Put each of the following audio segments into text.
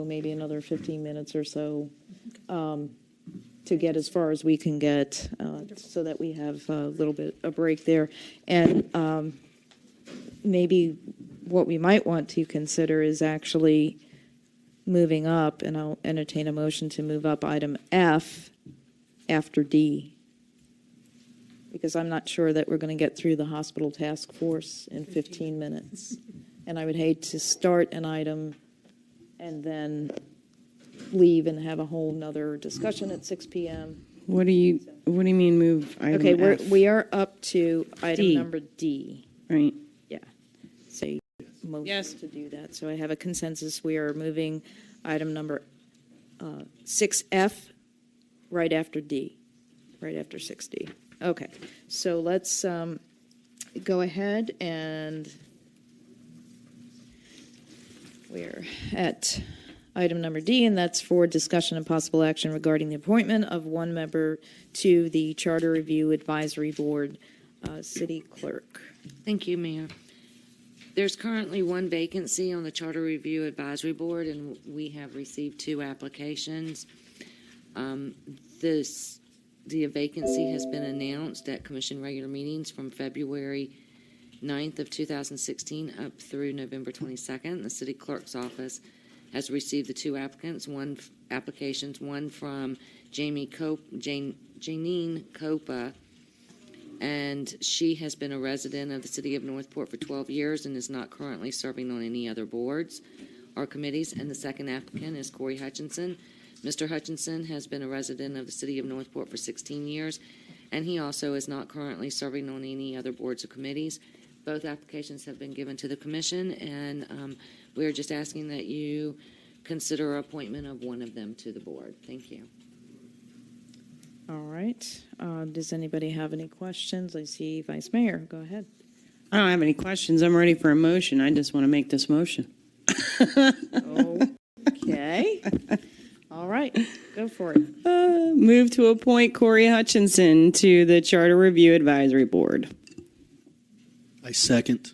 maybe another 15 minutes or so to get as far as we can get, so that we have a little bit of break there. And maybe what we might want to consider is actually moving up, and I'll entertain a motion to move up item F after D, because I'm not sure that we're going to get through the hospital task force in 15 minutes. And I would hate to start an item and then leave and have a whole nother discussion at 6 p.m. What do you mean move item Okay, F? we are up to item D. number D. Right. Yeah. So motion Yes. to do that. So I have a consensus. We are moving item number 6F right after D, right after 6D. Okay. So let's go ahead, and we're at item number D, and that's for discussion and possible action regarding the appointment of one member to the Charter Review Advisory Board, City Clerk. Thank you, Mayor. There's currently one vacancy on the Charter Review Advisory Board, and we have received 2 applications. The vacancy has been announced at Commission regular meetings from February 9th of 2016 up through November 22nd. The City Clerk's office has received the 2 applicants, one from Janine Copa, and she has been a resident of the City of Northport for 12 years and is not currently serving on any other boards or committees. And the second applicant is Corey Hutchinson. Mr. Hutchinson has been a resident of the City of Northport for 16 years, and he also is not currently serving on any other boards or committees. Both applications have been given to the Commission, and we are just asking that you consider appointment of one of them to the board. Thank you. All right. Does anybody have any questions? I see Vice Mayor. Go ahead. I don't have any questions. I'm ready for a motion. I just want to make this motion. Okay. All right. Go for it. Move to appoint Corey Hutchinson to the Charter Review Advisory Board. I second.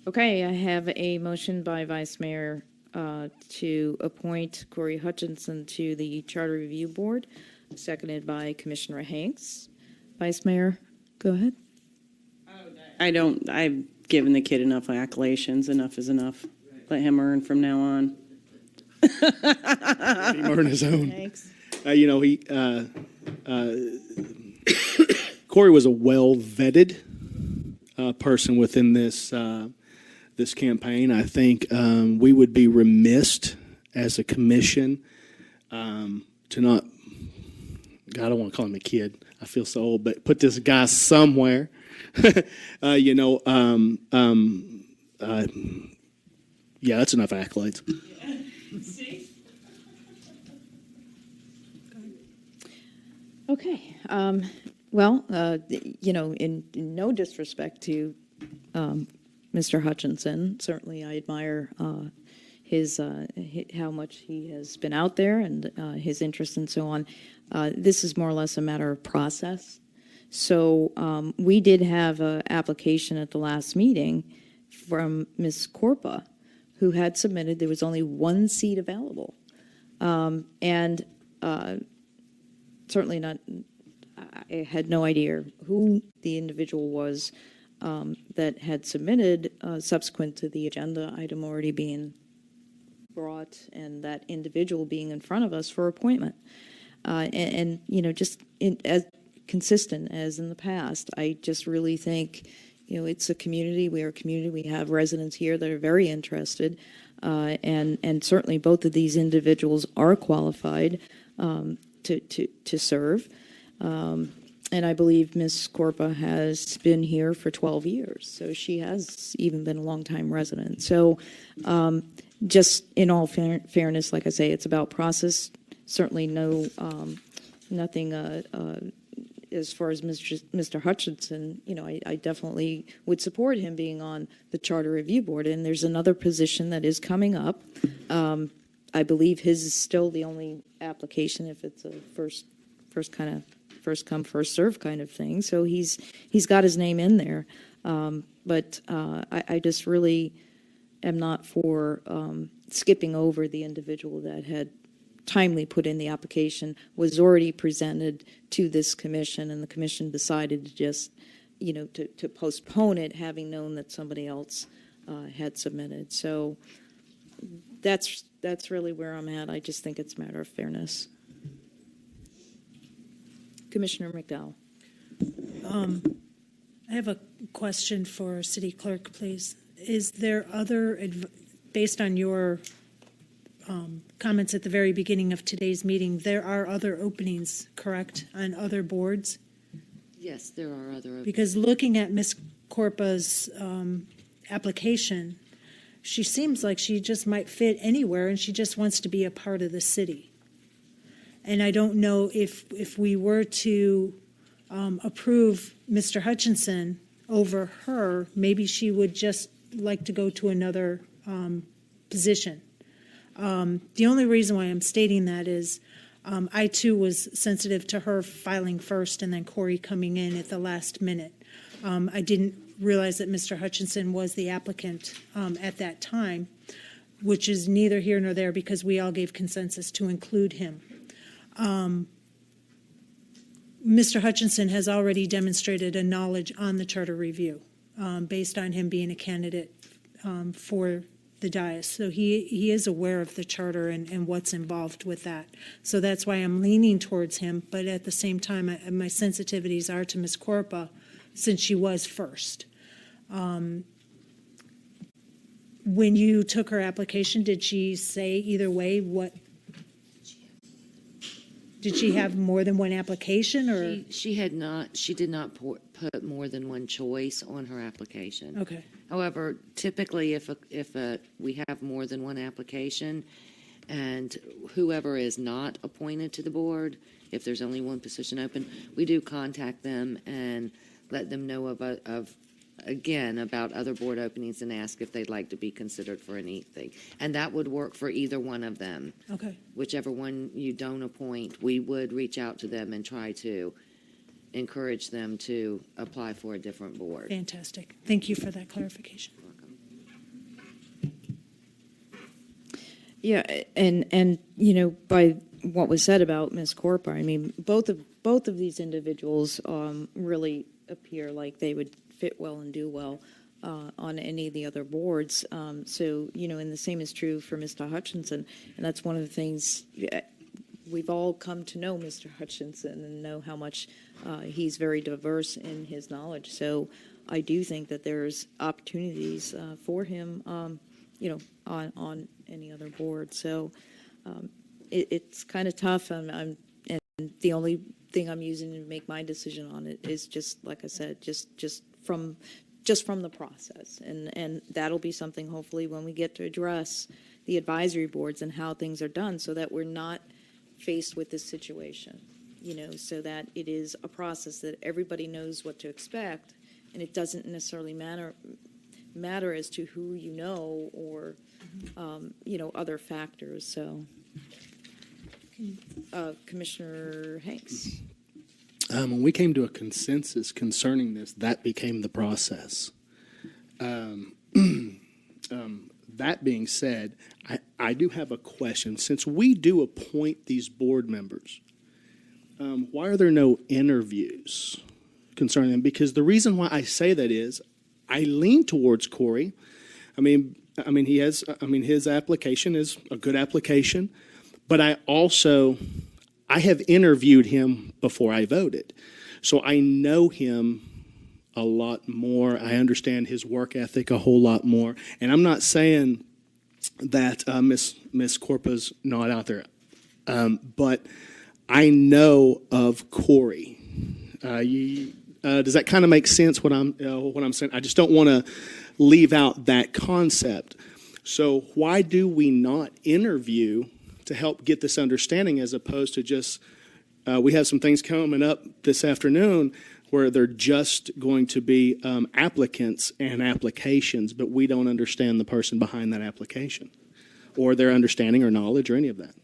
Okay, I have a motion by Vice Mayor to appoint Corey Hutchinson to the Charter Review Board, seconded by Commissioner Hanks. Vice Mayor, go ahead. I've given the kid enough accolades. Enough is enough. Let him earn from now on. Let him earn his own. Thanks. Corey was a well-vetted person within this this campaign. I think we would be remiss as a commission to not. God, I don't want to call him a kid. I feel so old, but put this guy somewhere. Yeah, that's enough accolades. Okay. Well, in no disrespect to Mr. Hutchinson, certainly I admire how much he has been out there and his interest and so on. This is more or less a matter of process. So we did have an application at the last meeting from Ms. Corpa, who had submitted. There was only one seat available, and certainly not. I had no idea who the individual was that had submitted subsequent to the agenda item already being brought and that individual being in front of us for appointment. And just as consistent as in the past, I just really think, it's a community. We are a community. We have residents here that are very interested. And certainly both of these individuals are qualified to serve. And I believe Ms. Corpa has been here for 12 years, so she has even been a longtime resident. So just in all fairness, like I say, it's about process. Certainly nothing as far as Mr. Hutchinson, I definitely would support him being on the Charter Review Board. And there's another position that is coming up. I believe his is still the only application if it's a first come, first serve kind of thing. So he's got his name in there. But I just really am not for skipping over the individual that had timely put in the application, was already presented to this commission, and the commission decided to just, to postpone it, having known that somebody else had submitted. So that's really where I'm at. I just think it's a matter of fairness. Commissioner McDowell. I have a question for City Clerk, please. Is there based on your comments at the very beginning of today's meeting, there are other openings, correct, on other boards? Yes, there are other. Because looking at Ms. Corpa's application, she seems like she just might fit anywhere, and she just wants to be a part of the city. And I don't know if we were to approve Mr. Hutchinson over her, maybe she would just like to go to another position. The only reason why I'm stating that is I too was sensitive to her filing first and then Corey coming in at the last minute. I didn't realize that Mr. Hutchinson was the applicant at that time, which is neither here nor there because we all gave consensus to include him. Mr. Hutchinson has already demonstrated a knowledge on the charter review based on him being a candidate for the dais. So he is aware of the charter and what's involved with that. So that's why I'm leaning towards him. But at the same time, my sensitivities are to Ms. Corpa since she was first. When you took her application, did she say either way what? Did she have more than one application, or? She had not. She did not put more than one choice on her application. Okay. However, typically, if we have more than one application, and whoever is not appointed to the board, if there's only one position open, we do contact them and let them know again about other board openings and ask if they'd like to be considered for anything. And that would work for either one of them. Okay. Whichever one you don't appoint, we would reach out to them and try to encourage them to apply for a different board. Fantastic. Thank you for that clarification. Yeah, and by what was said about Ms. Corpa, I mean, both of these individuals really appear like they would fit well and do well on any of the other boards. And the same is true for Mr. Hutchinson. And that's one of the things we've all come to know Mr. Hutchinson and know how much he's very diverse in his knowledge. So I do think that there's opportunities for him, on any other board. So it's kind of tough. And the only thing I'm using to make my decision on it is just, like I said, just from the process. And that'll be something hopefully when we get to address the advisory boards and how things are done so that we're not faced with this situation, so that it is a process that everybody knows what to expect and it doesn't necessarily matter as to who or, other factors. So, Commissioner Hanks. When we came to a consensus concerning this, that became the process. That being said, I do have a question. Since we do appoint these board members, why are there no interviews concerning them? Because the reason why I say that is I lean towards Corey. His application is a good application, but I have interviewed him before I voted. So I know him a lot more. I understand his work ethic a whole lot more. And I'm not saying that Miss Corpa's not out there, but I know of Corey. Does that kind of make sense what I'm saying? I just don't want to leave out that concept. So why do we not interview to help get this understanding as opposed to just, we have some things coming up this afternoon where they're just going to be applicants and applications, but we don't understand the person behind that application or their understanding or knowledge or any of that.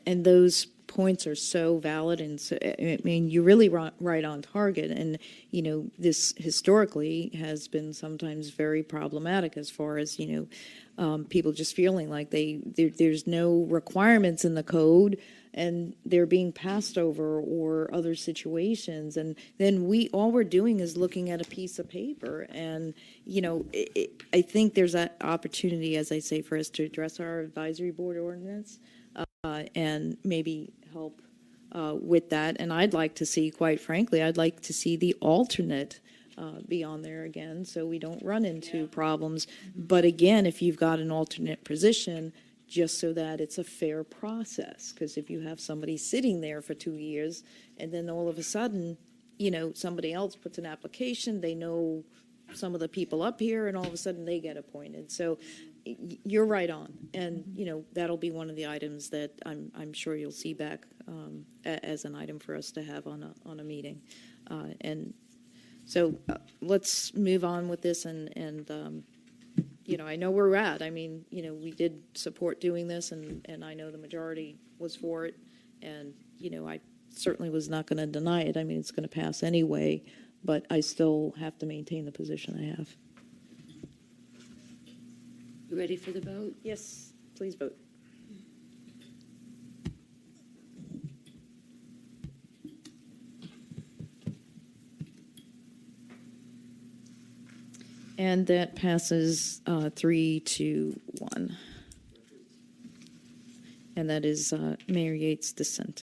And those points are so valid, and so, I mean, you're really right on target. And, you know, this historically has been sometimes very problematic as far as, you know, people just feeling like there's no requirements in the code and they're being passed over or other situations. And then all we're doing is looking at a piece of paper. And, you know, I think there's an opportunity, as I say, for us to address our advisory board ordinance and maybe help with that. And I'd like to see, quite frankly, I'd like to see the alternate be on there again, so we don't run into problems. But again, if you've got an alternate position, just so that it's a fair process, because if you have somebody sitting there for 2 years, and then all of a sudden, you know, somebody else puts an application, they know some of the people up here, and all of a sudden they get appointed. So you're right on, and, you know, that'll be one of the items that I'm sure you'll see back as an item for us to have on a meeting. And so let's move on with this, and you know, I know where we're at. I mean, you know, we did support doing this, and I know the majority was for it, and, you know, I certainly was not going to deny it. I mean, it's going to pass anyway, but I still have to maintain the position I have. You ready for the vote? Yes, please vote. And that passes 3-1. And that is Mayor Yates' dissent.